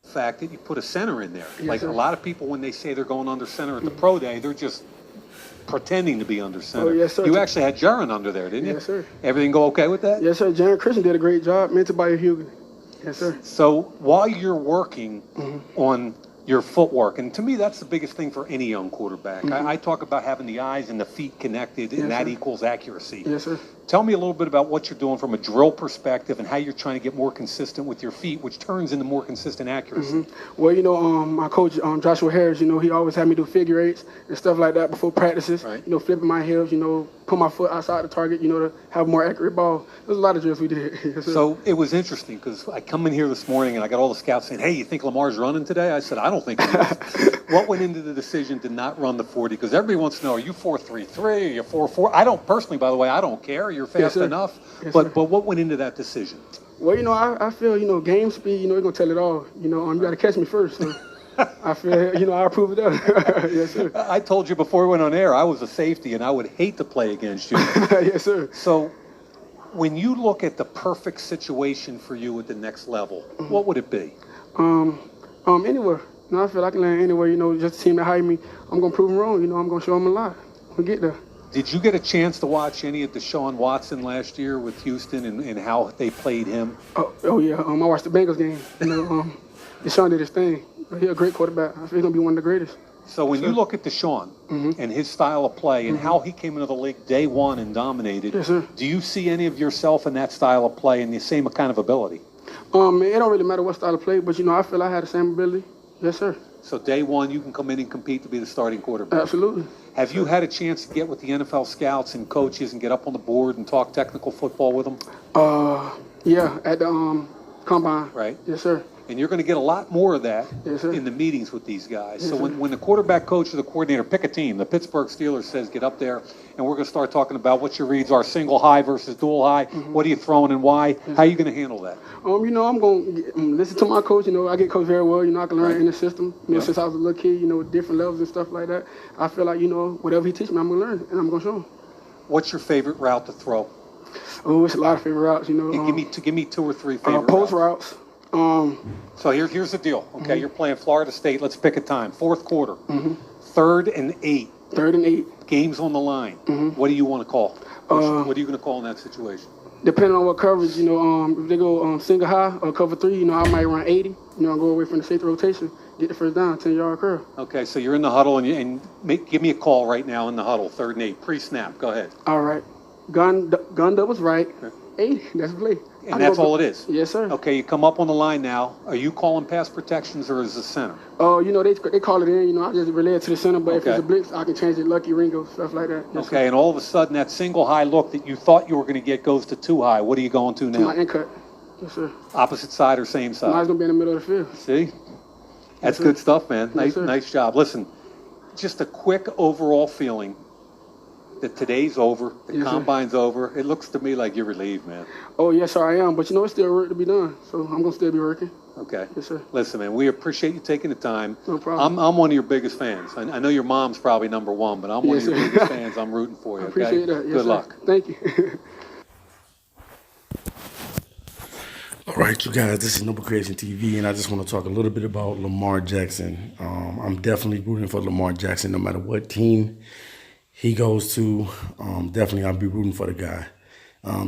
fact that you put a center in there. Yes, Like sir. a lot of people, when they say they're going under center at the pro day, they're just pretending to be under center. Oh, yes, sir. You actually had Jaron under there, didn't you? Yes, sir. Everything go okay with that? Yes, sir. Jaron Christian did a great job, mentored by Hugo. Yes, sir. So while you're working on your footwork, and to me, that's the biggest thing for any young quarterback. I talk about having the eyes and the feet connected, and Yes, that sir. equals accuracy. Yes, sir. Tell me a little bit about what you're doing from a drill perspective and how you're trying to get more consistent with your feet, which turns into more consistent accuracy. Well, my coach, Joshua Harris, he always had me do figure eights and stuff like that before practices. Right. Flipping my hips, put my foot outside the target, to have a more accurate ball. There's a lot of drills we did. Yes, sir. So it was interesting because I come in here this morning and I got all the scouts saying, hey, you think Lamar's running today? I said, I don't think he is. What went into the decision to not run the 40? Because everybody wants to know, are you 4.33? Are you 4.4? I don't, personally, by the way, I don't care. You're fast sir. enough. Yes, but sir. what went into that decision? Well, I feel, game speed, you're going to tell it all. You got to catch me first. So I feel, I approve of that. Yes, sir. I told you before we went on air, I was a safety and I would hate to play against you. Yes, sir. So when you look at the perfect situation for you at the next level, what would it be? Anywhere. I feel I can land anywhere, just the team that hired me. I'm going to prove them wrong. I'm going to show them a lot. We'll get there. Did you get a chance to watch any of Deshaun Watson last year with Houston and how they played him? Oh yeah. I watched the Bengals game. Deshaun did his thing. He's a great quarterback. I feel he's going to be one of the greatest. So when you look at Deshaun and his style of play and how he came into the league day one and dominated, Yes, sir. do you see any of yourself in that style of play and the same kind of ability? It don't really matter what style of play, but I feel I had the same ability. Yes, sir. So day one, you can come in and compete to be the starting quarterback. Absolutely. Have you had a chance to get with the NFL scouts and coaches and get up on the board and talk technical football with them? Yeah, at the combine. Right. Yes, sir. And you're going to get a lot more of that Yes, sir. in the meetings with these guys. Yes, So sir. when the quarterback coach or the coordinator pick a team, the Pittsburgh Steelers says get up there, and we're going to start talking about what your reads are, single high versus dual high. What are you throwing and why? How are you going to handle that? I'm going to listen to my coach. I get coached very well. I can learn in the system. Since I was a little kid, different levels and stuff like that. I feel like, whatever he teaches me, I'm going to learn, and I'm going to show him. What's your favorite route to throw? Oh, it's a lot of favorite routes, Give me two or three favorite post routes. routes. So here's the deal. Okay, you're playing Florida State. Let's pick a time. Fourth quarter. 3rd and 8. 3rd and 8. Game's on the line. What do you want to call? What are you going to call in that situation? Depending on what coverage, if they go single high or cover 3, I might run 80. I'll go away from the safety rotation, get the first down, 10-yard curl. Okay, so you're in the huddle give me a call right now in the huddle. 3rd and 8, pre-snap. Go ahead. All right. Gun doubles right. 80. That's the play. And that's all it is? Yes, sir. Okay, you come up on the line now. Are you calling pass protections or is it center? Oh, they call it in. I just relay it to the center. But if Okay. it's a blitz, I can change it. Lucky Ringo, stuff like that. Yes, Okay, and all of a sudden that single high look that you thought you were going to get goes to too high. What are you going to sir. My now? end cut. Yes, sir. Opposite side or same Mine's side? going to be in the middle of the field. See? That's sir. good stuff, man. Yes, sir. Nice job. Listen, just a quick overall feeling that today's over, the Yes, sir. combine's over. It looks to me like you're relieved, man. Oh, yes, sir, I am. But it's still work to be done. So I'm going to still be working. Okay. Yes, sir. Listen, man, we appreciate you taking the time. No problem. I'm one of your biggest fans. I know your mom's probably number one, but I'm one Yes, of your sir. biggest fans. I'm rooting for you. I appreciate Okay? that. Yes, Good sir. luck. Thank you. All right, you guys, this is Noble Creation TV, and I just want to talk a little bit about Lamar Jackson. I'm definitely rooting for Lamar Jackson no matter what team he goes to. Definitely I'll be rooting for the guy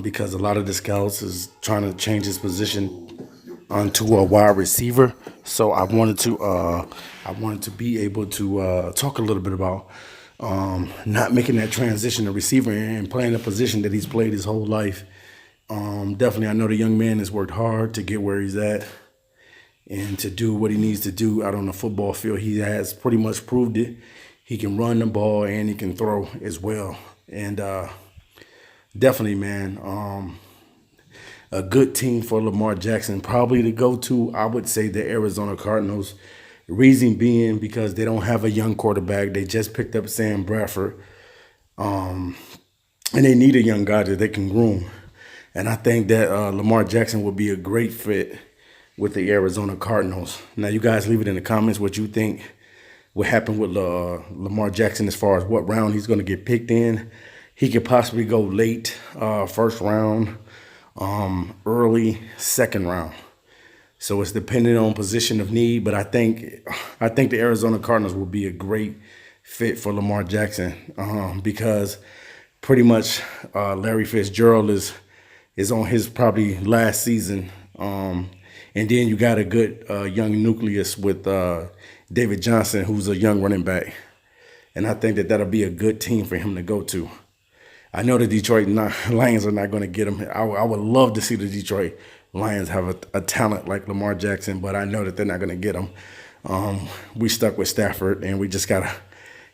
because a lot of the scouts is trying to change his position onto a wide receiver. So I wanted to be able to talk a little bit about not making that transition to receiver and playing a position that he's played his whole life. Definitely, I know the young man has worked hard to get where he's at and to do what he needs to do out on the football field. He has pretty much proved it. He can run the ball and he can throw as well. And definitely, man, a good team for Lamar Jackson. Probably to go to, I would say, the Arizona Cardinals. Reason being because they don't have a young quarterback. They just picked up Sam Bradford. And they need a young guy that they can groom. And I think that Lamar Jackson would be a great fit with the Arizona Cardinals. Now, you guys leave it in the comments what you think will happen with Lamar Jackson as far as what round he's going to get picked in. He could possibly go late first round, early second round. So it's dependent on position of need. But I think the Arizona Cardinals will be a great fit for Lamar Jackson because pretty much Larry Fitzgerald is on his probably last season. And then you got a good young nucleus with David Johnson, who's a young running back. And I think that that'll be a good team for him to go to. I know the Detroit Lions are not going to get him. I would love to see the Detroit Lions have a talent like Lamar Jackson, but I know that they're not going to get him. We stuck with Stafford, and we just got to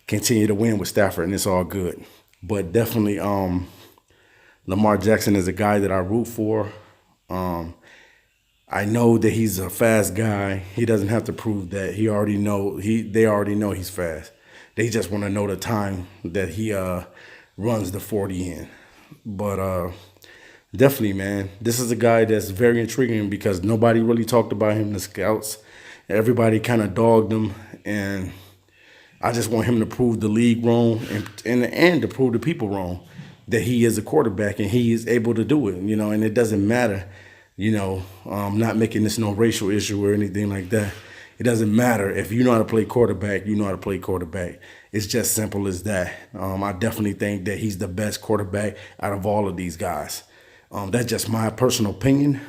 continue to win with Stafford, and it's all good. But definitely Lamar Jackson is a guy that I root for. I know that he's a fast guy. He doesn't have to prove that. They already know he's fast. They just want to know the time that he runs the 40 in. But definitely, man, this is a guy that's very intriguing because nobody really talked about him in the scouts. Everybody kind of dogged him, and I just want him to prove the league wrong and to prove the people wrong that he is a quarterback and he is able to do it, and it doesn't matter, not making this no racial issue or anything like that. It doesn't matter. If you know how to play quarterback, you know how to play quarterback. It's just simple as that. I definitely think that he's the best quarterback out of all of these guys. That's just my personal opinion.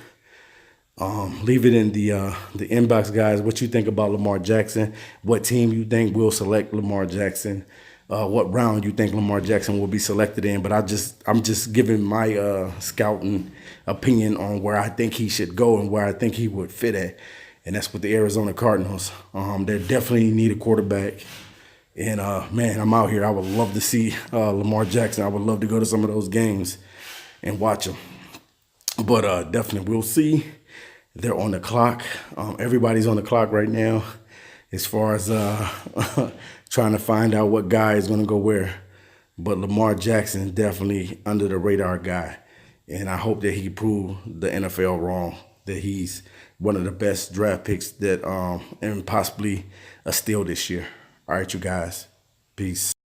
Leave it in the inbox, guys. What you think about Lamar Jackson? What team you think will select Lamar Jackson? What round you think Lamar Jackson will be selected in? But I'm just giving my scouting opinion on where I think he should go and where I think he would fit at. And that's with the Arizona Cardinals. They definitely need a quarterback. And, man, I'm out here. I would love to see Lamar Jackson. I would love to go to some of those games and watch him. But definitely we'll see. They're on the clock. Everybody's on the clock right now as far as trying to find out what guy is going to go where. But Lamar Jackson is definitely under the radar guy. And I hope that he prove the NFL wrong, that he's one of the best draft picks that and possibly a steal this year. All right, you guys. Peace.